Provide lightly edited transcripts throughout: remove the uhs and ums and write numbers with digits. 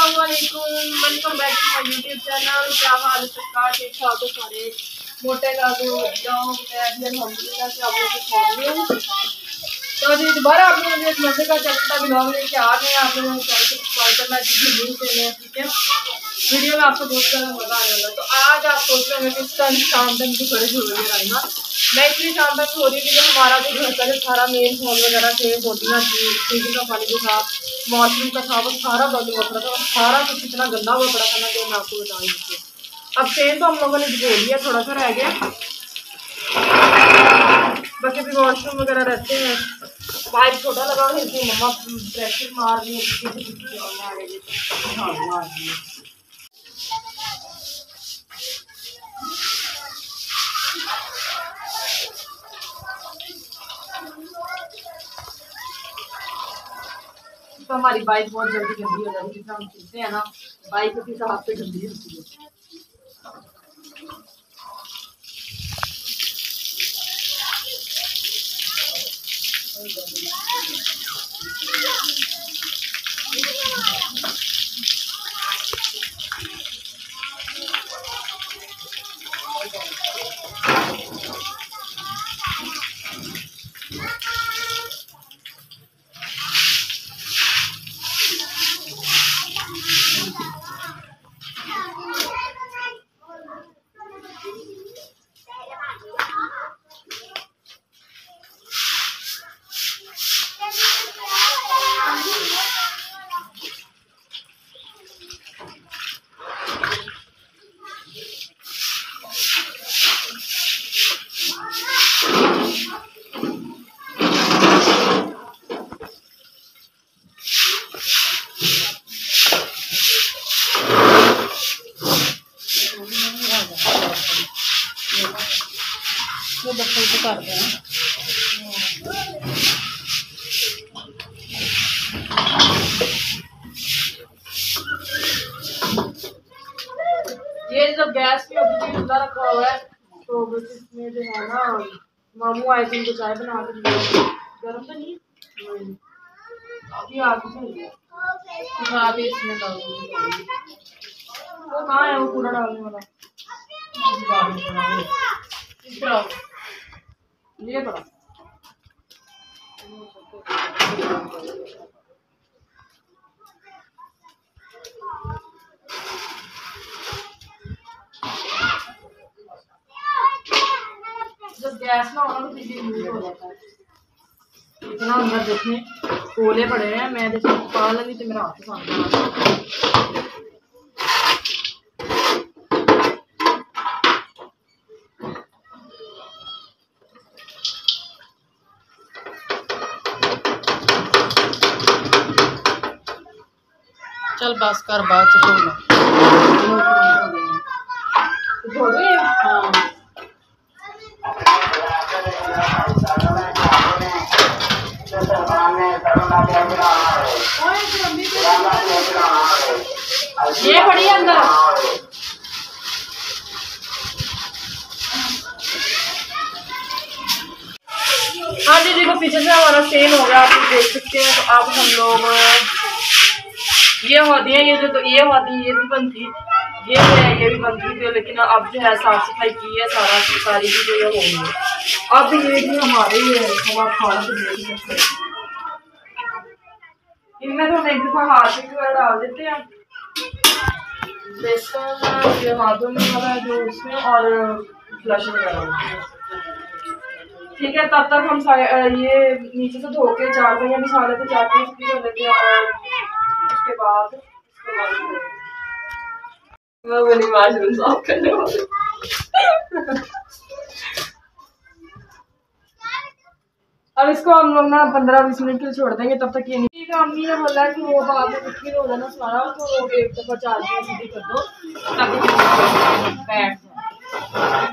Welcome back to my YouTube channel. क्या हाल है सबका? ठीक ठाक हो सारे? मोटे लागू जाओ मैं अल्हम्दुलिल्लाह से आप लोगों को छोड़ रही हूँ। तो अभी दोबारा आप लोगों ने एक मजे का चटपटा ब्लॉग लेके आ गए। आप लोगों को चैनल को सब्सक्राइब करना चाहिए, ठीक है। वीडियो में आपको बहुत सारा मजा आने वाला। तो आज आप सोच रहे होंगे कि शाम तक की खड़ी हो रही है राइमा। मैं इसलिए शाम तक हो रही थी कि हमारा जो घर का जो सारा मेन हॉल वगैरह थे, बोटियाँ थी, फ्रिज का पानी भी था, वॉशरूम का था, वो सारा बंद हुआ पड़ा था। सारा कुछ इतना गंदा हुआ पड़ा था ना कि मैं आपको बता नहीं। अब चेन तो हम लोगों ने धो लिया, थोड़ा सा रह गया, बाकी भी वॉशरूम वगैरह रहते हैं। पाइप छोटा लगा हुआ है, मम्मा प्रेशर मार रही है। तो हमारी बाइक बहुत जल्दी गंदी हो जाती है, जिससे हम चलते हैं ना, बाइक उसी हिसाब से गंदी होती है। कर दें ये जब गैस पे चूल्हा रखा हुआ है तो बस इसमें जो है ना, मामू आए थे, उनको चाय बना के गर्म तो नहीं अभी आगे इसमें डालूंगी। वो कहाँ है वो कूड़ा डालने वाला? ये बड़ा जब गैस ना होना तो बिजली यूज हो जाता है। इतना अंदर देखने कोले पड़े हैं, मैं जैसे पाल नहीं तो मेरा हाथ सामने। चल बस कर, बाद से ये बड़ी अंदर। हाँ जी, देखो पीछे से हमारा सेल हो गया, आप देख सकते हैं। तो अब हम लोग ये होती है, ये जो तो ये होती है, ये भी बनती, ये है, ये भी बनती थी, लेकिन अब जो है साफ सफाई की है, सारी चीजें ये हो गई। अब ये भी हमारे ही है, हम आप खाना तो देख सकते हैं। इनमें तो हम एक दफा हाथ वगैरह डाल देते हैं, बेसन जो हाथों में वाला जो उसमें, और फ्लश वगैरह, ठीक है। तब तक हम ये नीचे से धो के 4 पहिया बिछा लेते, 4 पहिया कर लेते हैं, और उसके बाद वाशरूम साफ करने वाले। अब इसको हम लोग ना 15-20 मिनट के लिए छोड़ देंगे, तब तक ये नहीं। ठीक है, अम्मी ने बोला कि वो बाद में मुश्किल हो जाना सारा, तो एक दफा 4 सीधी कर दो ताकि बैठ जाए।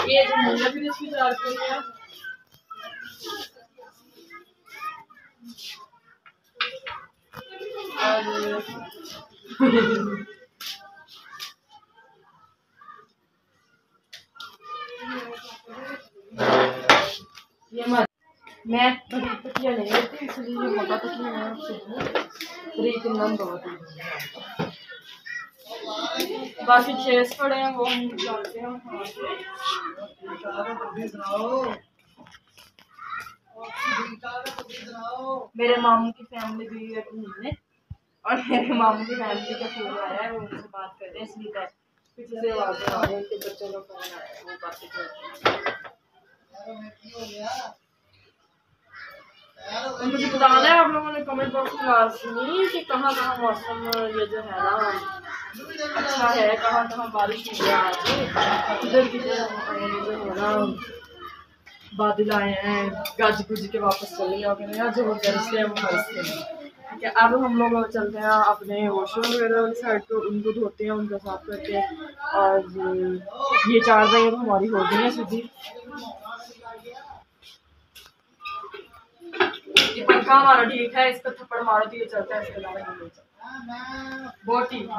ये जो मुझे भी इसकी चार्ज करी है, ये मत मैं तकिया नहीं लेती, इसलिए ये मोटा तकिया है, बहुत बाकी चेस पड़े हैं वो हम निकालते हैं। मेरे मामू की फैमिली भी है घूमने और मेरे मामू की फैमिली का फोन आया है, वो उनसे बात कर रहे हैं, इसलिए पीछे से आवाज़ें आ रही हैं, उनके बच्चों का फोन आया है, वो बातें कर रहे हैं। और मुझे बताना है आप लोगों ने कमेंट बॉक्स में लाजमी कि कहाँ कहाँ मौसम ये जो है ना अच्छा है, कहाँ कहाँ बारिश हुई है आज, किधर किधर जो है ना बादल आए हैं, गज गुज के वापस चले गए, जो बरसते हैं वो बरसते हैं। ठीक है, अब हम लोग चलते हैं अपने वॉशरूम वगैरह वाली साइड को, उनको धोते हैं, उनको साफ करते हैं। और ये 4 भाई हमारी हो गई है सीधी। ये पंखा हमारा ठीक है, इसका थप्पड़ मारो तो ये चलता है, इसके अलावा नहीं चलता। बहुत ठीक है।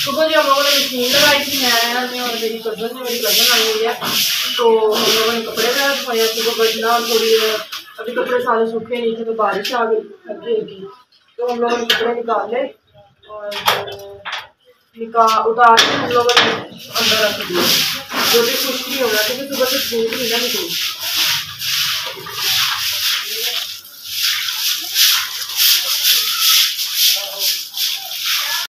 सुबह जी हम लोगों ने मशीन लगाई थी, मैं और मेरी कज़न आई हुई है, तो हम लोगों ने कपड़े वगैरह धोए। सुबह बजना थोड़ी अभी कपड़े सारे सूखे नहीं थे तो बारिश आ गई हल्की हल्की, तो हम लोगों ने कपड़े निकाले और उतार के हम लोगों ने अंदर रख दिए, जो भी खुश नहीं हो रहा क्योंकि सुबह से धूप नहीं ना निकली।